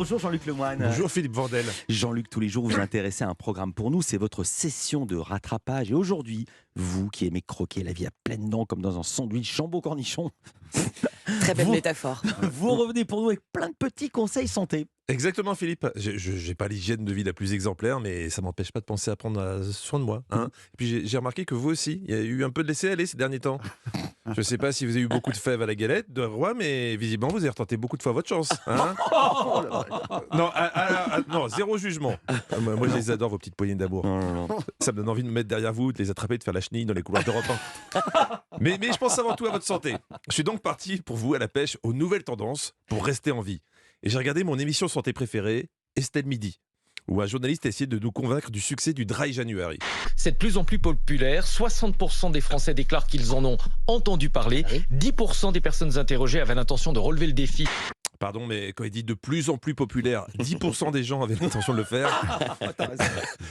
Bonjour Jean-Luc Lemoyne. Bonjour Philippe Vandel. Jean-Luc, tous les jours, vous vous intéressez à un programme pour nous, c'est votre session de rattrapage. Et aujourd'hui, vous qui aimez croquer la vie à pleines dents comme dans un sandwich jambon-cornichon, Très belle Vous- métaphore. vous revenez pour nous avec plein de petits conseils santé. Exactement Philippe. Je n'ai pas l'hygiène de vie la plus exemplaire, mais ça m'empêche pas de penser à prendre soin de moi. Hein. Et puis j'ai remarqué que vous aussi, il y a eu un peu de laisser-aller ces derniers temps. Je ne sais pas si vous avez eu beaucoup de fèves à la galette de roi, mais visiblement vous avez retenté beaucoup de fois votre chance. Hein. Non, zéro jugement. Moi je les adore, vos petites poignées d'amour. Ça me donne envie de me mettre derrière vous, de les attraper, de faire la chenille dans les couloirs d'Europe 1. Mais je pense avant tout à votre santé. Je suis donc parti pour vous à la pêche aux nouvelles tendances pour rester en vie. Et j'ai regardé mon émission santé préférée, Estelle Midi, où un journaliste a essayé de nous convaincre du succès du Dry January. C'est de plus en plus populaire. 60% des Français déclarent qu'ils en ont entendu parler. 10% des personnes interrogées avaient l'intention de relever le défi. Pardon, mais quand il dit de plus en plus populaire, 10% des gens avaient l'intention de le faire.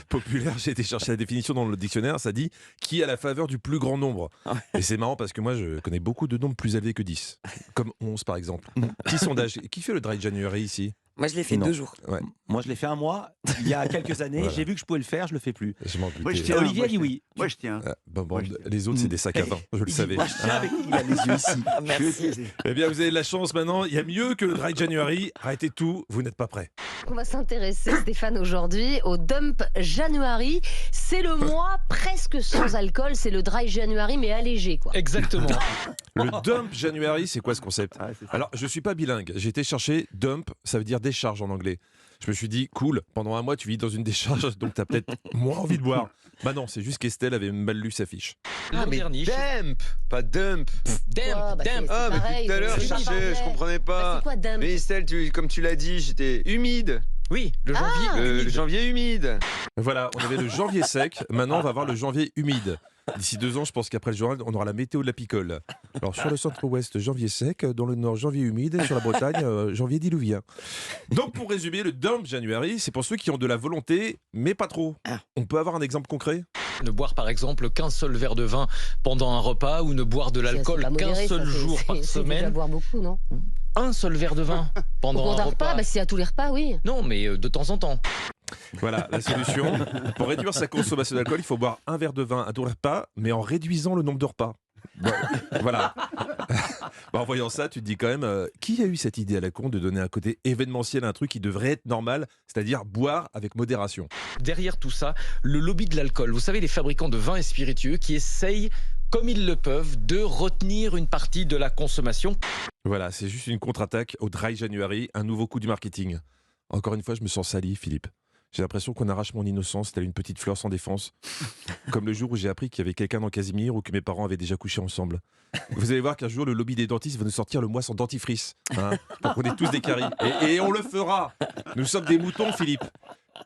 Populaire, j'ai été chercher la définition dans le dictionnaire, ça dit qui a la faveur du plus grand nombre. Et c'est marrant parce que moi je connais beaucoup de nombres plus élevés que 10, comme 11 par exemple. Petit sondage, qui fait le Dry January ici? Moi, je l'ai fait Non. 2 jours. Ouais, Moi, je l'ai fait un mois, il y a quelques années. Voilà. J'ai vu que je pouvais le faire, je le fais plus. je m'en Moi, je doutais. tiens. Olivier moi, dit je oui. Moi, je tiens. Bon, les autres c'est des sacs à vin, je le savais. Moi, je tiens avec il a les yeux ici. Ah, merci. Eh bien vous avez de la chance maintenant, il y a mieux que le Dry January. Arrêtez tout, vous n'êtes pas prêts. On va s'intéresser, Stéphane, aujourd'hui au Dump January. C'est le mois presque sans alcool, c'est le Dry January, mais allégé, quoi. Exactement. Le Dump January, c'est quoi ce concept? Ah, c'est ça. Alors, je suis pas bilingue. J'ai été chercher dump, ça veut dire décharge en anglais. Je me suis dit, cool, pendant un mois, tu vis dans une décharge, donc tu as peut-être moins envie de boire. Bah non, c'est juste qu'Estelle avait mal lu sa fiche. L'an dernier, Dump, pas dump. Dump, Quoi, bah, dump. c'est Ah, mais pareil, tout à l'heure, c'est je pas cherchais, je vrai. comprenais Bah, pas. c'est quoi Dump? Mais Estelle, comme tu l'as dit, j'étais humide. Oui, le janvier. Le humide. janvier humide. Voilà, on avait le janvier sec, maintenant on va avoir le janvier humide. D'ici 2 ans, je pense qu'après le journal, on aura la météo de la picole. Alors sur le centre-ouest, janvier sec, dans le nord, janvier humide, et sur la Bretagne, janvier diluvien. Donc pour résumer, le Dump January, c'est pour ceux qui ont de la volonté, mais pas trop. On peut avoir un exemple concret? Ne boire par exemple qu'un seul verre de vin pendant un repas ou ne boire de l'alcool C'est pas qu'un modéré, seul ça, jour par c'est déjà semaine. boire beaucoup, non? Un seul verre de vin Au pendant cours un d'un repas. repas, bah, c'est à tous les repas, oui. Non, mais de temps en temps. Voilà, la solution. Pour réduire sa consommation d'alcool, il faut boire un verre de vin à tout repas, mais en réduisant le nombre de repas. Bon, voilà. En voyant ça, tu te dis quand même, qui a eu cette idée à la con de donner un côté événementiel à un truc qui devrait être normal, c'est-à-dire boire avec modération? Derrière tout ça, le lobby de l'alcool. Vous savez, les fabricants de vins et spiritueux qui essayent, comme ils le peuvent, de retenir une partie de la consommation. Voilà, c'est juste une contre-attaque au Dry January, un nouveau coup du marketing. Encore une fois, je me sens sali, Philippe. J'ai l'impression qu'on arrache mon innocence telle une petite fleur sans défense. Comme le jour où j'ai appris qu'il y avait quelqu'un dans Casimir ou que mes parents avaient déjà couché ensemble. Vous allez voir qu'un jour, le lobby des dentistes va nous sortir le mois sans dentifrice. Hein, pour qu'on ait tous des caries. Et on le fera. Nous sommes des moutons, Philippe.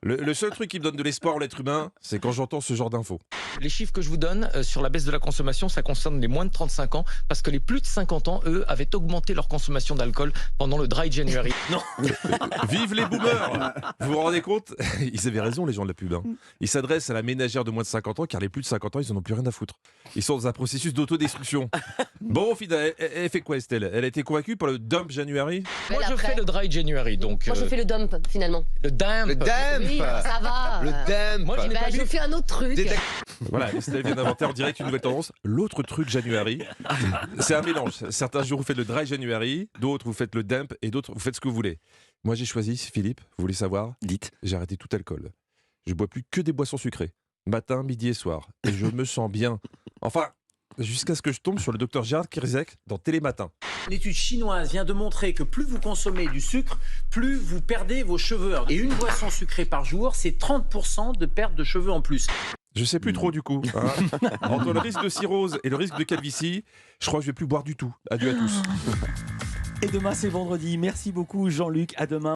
Le seul truc qui me donne de l'espoir en l'être humain, c'est quand j'entends ce genre d'infos. Les chiffres que je vous donne sur la baisse de la consommation, ça concerne les moins de 35 ans, parce que les plus de 50 ans, eux, avaient augmenté leur consommation d'alcool pendant le Dry January. Non, Vive les boomers! Vous vous rendez compte? Ils avaient raison, les gens de la pub. Hein. Ils s'adressent à la ménagère de moins de 50 ans, car les plus de 50 ans, ils en ont plus rien à foutre. Ils sont dans un processus d'autodestruction. Bon, au final, elle fait quoi, Estelle? Elle a été convaincue par le Dump January? moi Elle, je après. fais le Dry January, donc Moi, je fais le Dump, finalement. le dump. Le dump. Oui, ça va. Le dump. Moi, je Eh n'ai ben, pas je vu. fais un autre truc. Détac- Voilà, Estelle vient d'inventer en direct une nouvelle tendance. L'autre truc January, c'est un mélange. Certains jours, vous faites le Dry January, d'autres, vous faites le Dump, et d'autres, vous faites ce que vous voulez. Moi, j'ai choisi, Philippe, vous voulez savoir? Dites. J'ai arrêté tout alcool. Je bois plus que des boissons sucrées, matin, midi et soir. Et je me sens bien. Enfin, jusqu'à ce que je tombe sur le docteur Gérard Kierzek dans Télématin. Une étude chinoise vient de montrer que plus vous consommez du sucre, plus vous perdez vos cheveux. Et une boisson sucrée par jour, c'est 30% de perte de cheveux en plus. Je sais plus trop du coup. Hein. Entre le risque de cirrhose et le risque de calvitie, je crois que je vais plus boire du tout. Adieu à tous. Et demain, c'est vendredi. Merci beaucoup, Jean-Luc. À demain.